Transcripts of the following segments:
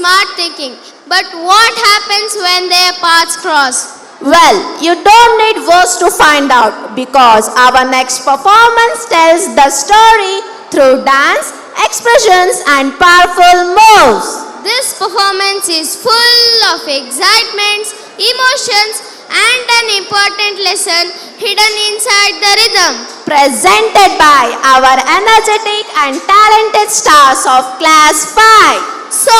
smart thinking. But what happens when their paths cross? Well, you don't need words to find out because our next performance tells the story through dance, expressions and powerful moves. This performance is full of excitements, emotions, and an important lesson hidden inside the rhythm. Presented by our energetic and talented stars of Class 5. So,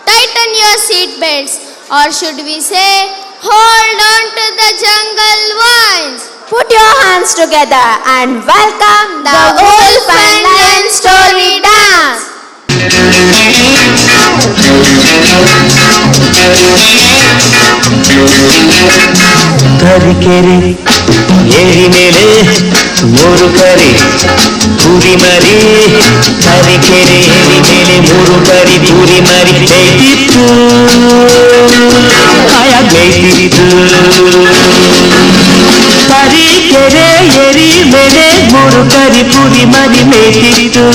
tighten your seatbelts, or should we say, hold on to the jungle vines. Put your hands together and welcome the Wolf and Lion Story Dance. Tarikere ಏರಿ ಮೇಲೆ ಮೂರು ಕರಿ ಕುರಿ ಮರಿ ತರೀಕೆರೆ ಏರಿ ಮೇಲೆ ಮೂರು ಕರಿ ಕುರಿ ಮರಿ ಮೇಯ್ತಿತ್ತು ಹಾಯಾಗಿ ಮೇಯ್ತಿತ್ತು ತರೀಕೆರೆ ಏರಿ ಮೇಲೆ ಮೂರು ಕರಿ ಕುರಿ ಮರಿ ಮೇಯ್ತಿತ್ತು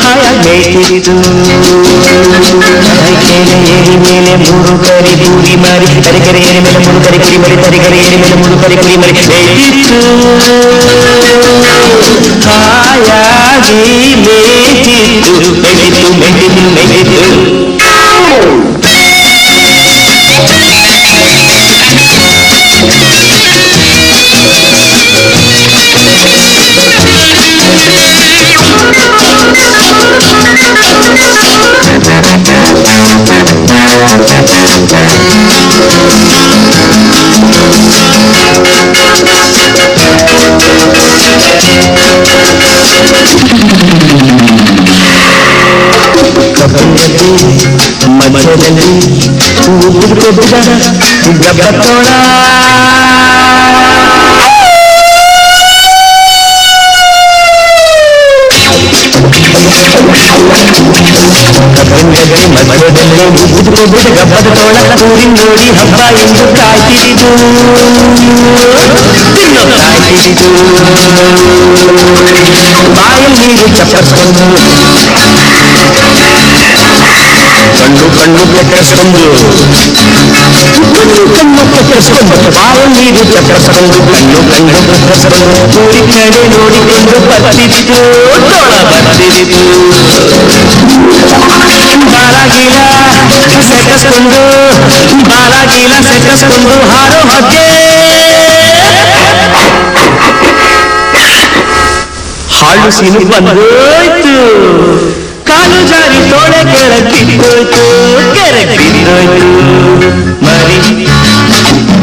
ಹಾಯಾಗಿ ಮೇಯ್ತಿತ್ತು ತರೀಕೆರೆ ಏರಿ ಮೇಲೆ ಮೂರು ಕರಿ ಕುರಿ ಮರಿ ತರೀಕೆರೆ ಏರಿ ಮೇಲೆ ಮೂರು ಕರಿ ಕುರಿ ಮರಿ ತರೀಕೆರೆ ಏರಿ ಮೇಲೆ ಮೂರು ಕರಿ ಕುರಿ ಮರಿ ಮೇಯ್ತಿತ್ತು ಹಾಯಾಗಿ ಮೇಯ್ತಿತ್ತು ಮೇಯ್ತಿತ್ತು ಮೇಯ್ತಿತ್ತು ಮೇಯ್ತಿತ್ತು ಮಧ್ಯದಲ್ಲಿ ಗಬ್ಬತ್ತೋಳ ಮಧ್ಯದಲ್ಲಿ ಉದ್ದುಕೊಬ್ಬದ ಗಬ್ಬದ ತೋಳ ಊರಿನ ನೋಡಿ ಹಬ್ಬ ಎಂದು ಕಾಯ್ತಿರಿದು ಕಾಯ್ತಿರಿದು ಬಾಯಲ್ಲಿ ನೀರು ಚಪ್ಪರ್ಸ್ಕೊಂಡು ಕಣ್ಣು ಕಣ್ಣು ಕೆಕ್ಕರಿಸ್ಕೊಂಡು ಕಣ್ಣು ಕೆಕ್ಕರಿಸ್ಕೊಂಡು ಬಾಯಲ್ಲಿ ನೀರು ಚಪ್ಪರ್ಸ್ಕೊಂಡು ಕಣ್ಣು ಕಣ್ಣು ಕೆಕ್ಕರಿಸ್ಕೊಂಡು ಊರಿ ಕಡೆ ನೋಡಿಕೊಂಡು ಬರ್ತಿತ್ತು ತೋಳ ಬರ್ತಿತ್ತು ಬಾಲಾಗಿಲ ಸೆಕ್ಕಸ್ಕೊಂಡು ಬಾಲಾಗಿಲ ಸೆಕ್ಕಸ್ಕೊಂಡು ಹಾರೋ ಹಕ್ಕೆ ಹಾಳು ಸೀನು ಬಂದೋಯ್ತು ಕಾಲು ಜಾರಿ ತೋಳೆ ಕೆಳಗೆ ಬಿದ್ದೋಯ್ತು ಕೆಳಗೆ ಬಿದ್ದೋಯ್ತು ಮರಿ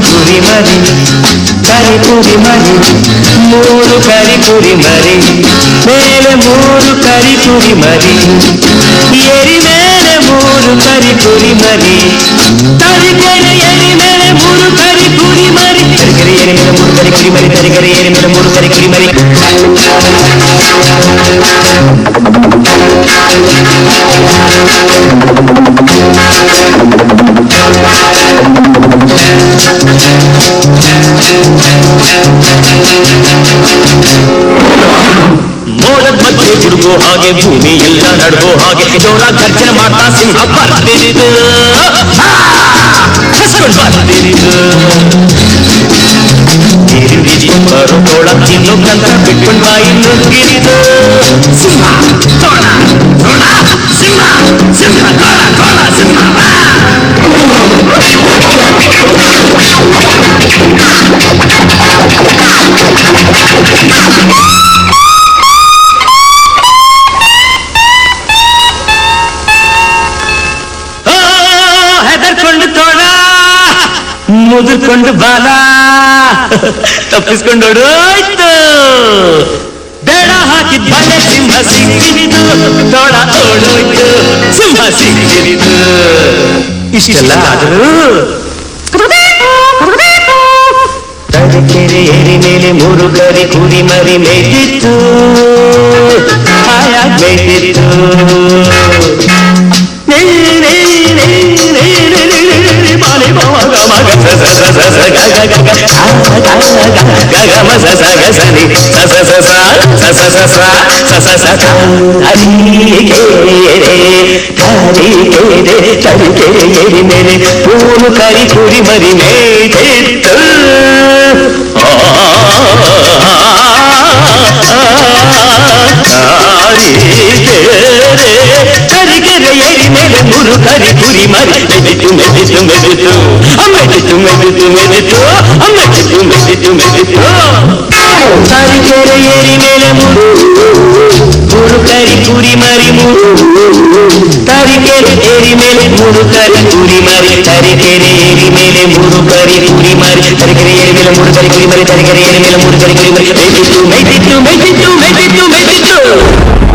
ಕುರಿ ಮರಿ ಕರಿ ಕುರಿ ಮರಿ ಮೂರು ಕರಿ ಕುರಿ ಮರಿ ಮೇಲೆ ಮೂರು ಕರಿ ಕುರಿ ಮರಿ ಏರಿ ಮೇಲೆ ಮೂರು ಕರಿ ಕುರಿ ಮರಿ ತರೀಕೆರೆ ಏರಿ ಮೇಲೆ ಮೂರು ಕರಿ ಕುರಿ ಮರಿ ತರೀಕೆರೆ ಏರಿ ಮೇಲೆ ಮೂರು ಕರಿ ಕುರಿ ಮರಿ ತರೀಕೆರೆ ಏರಿ ಮೇಲೆ ಮೂರು ಕರಿ ಕುರಿ ಮರಿ ಮೋಡದ ಮಧ್ಯೆ ಗುಡುಗೋ ಹಾಗೆ ಭೂಮಿ ಎಲ್ಲ ನಡುಗೋ ಹಾಗೆ ಜೋರ ಗರ್ಜನೆ ಮಾಡ್ತಾ ಸಿಂಹ ಬರ್ತಿರಿದು ಬರ್ತಿರಿದು ಬರೋ ತೋಳ ತಿನ್ನು ಕಂತ ಬಿಟ್ಕೊಂಡು ಬಾಯಿ ನುಗ್ಗಿರಿದು ಸಿಂಹ ತೋಳ ತೋಳ ಸಿಂಹ ಸಿಂಹ ತೋಳ ತೋಳ ಸಿಂಹ ಹೆದರ್ಕೊಂಡು ತೋಳ ಮುದುರ್ಕೊಂಡು ಬಾಲ ತಪ್ಪಿಸ್ಕೊಂಡು ಓಡೋಯ್ತು ಬೇಡ ಹಾಕಿದ ಬಲೆ ಸಿಂಹ ಸಿಕ್ಕಿರಿದು ತೋಳ ಓಡೋಯ್ತು ಸಿಂಹ ಸಿಕ್ಕಿರಿದು ಇಷ್ಟೆಲ್ಲ ಆದರೂ ತರೀಕೆರೆ ಏರಿ ಮೇಲೆ ಮೂರು ಕರಿ ಕುರಿ ಮರಿ ಮೇಯ್ತಿತ್ತು ಹಾಯಾಗಿ ಮೇಯ್ತಿತ್ತು ಬಾಲೆ ಬಾವ ಗಮ ಗಸ ಸ ಸ ಸ ಗ ಗ ಗ ಗ ಗ ಗ ಮ ಸ ಸ ಗ ಸ ನಿ ಸ ಸ ಸ ಸ ಸ ಸ ಸ ಸ ಸ ಸ ಸ ಅರಿಕೆ ತರೀಕೆರೆ ತರೀಕೆರೆ ಎರಿ ಮೇಲೆ ಪೂನು ಕರಿ ಕುರಿ ಮರಿ ಮೇದಿತ್ತು ತರೀಕೆರೆ ಎರಿ ಮೇಲೆ ಮೂರು ಕರಿ ಕುರಿ ಮರಿ ಮೆದಿತು ಮೆದಿತು ಮೆದಿತು ಮೆದಿತು ಮೆದಿತು ಮೆದಿತು ಮೆದಿತು ಮೆದಿತು ಮೆದಿತು ತರೀಕೆರೆ ಎರಿ ಮೇಲೆ ಮೂರು ಕರಿ ಕುರಿ ಮರಿ ಮೂರು ತರೀಕೆರೆ ಏರಿ ಮೇಲೆ ಮೂರು ಕರಿ ಕುರಿ ಮರಿ ತರೀಕೆರೆ ಏರಿ ಮೇಲೆ ಮೂರು ಕರಿ ಕುರಿ ಮರಿ ತರೀಕೆರೆ ಏರಿ ಮೇಲೆ ಮೂರು ಕರಿ ಕುರಿ ಮರಿ ತರೀಕೆರೆ ಏರಿ ಮೇಲೆ ಮೂರು ಕರಿ ಕುರಿ ಮರಿ ಮೇದಿತ್ತು ಮೇದಿತ್ತು ಮೇದಿತ್ತು ಮೇದಿತ್ತು ಮೇದಿತ್ತು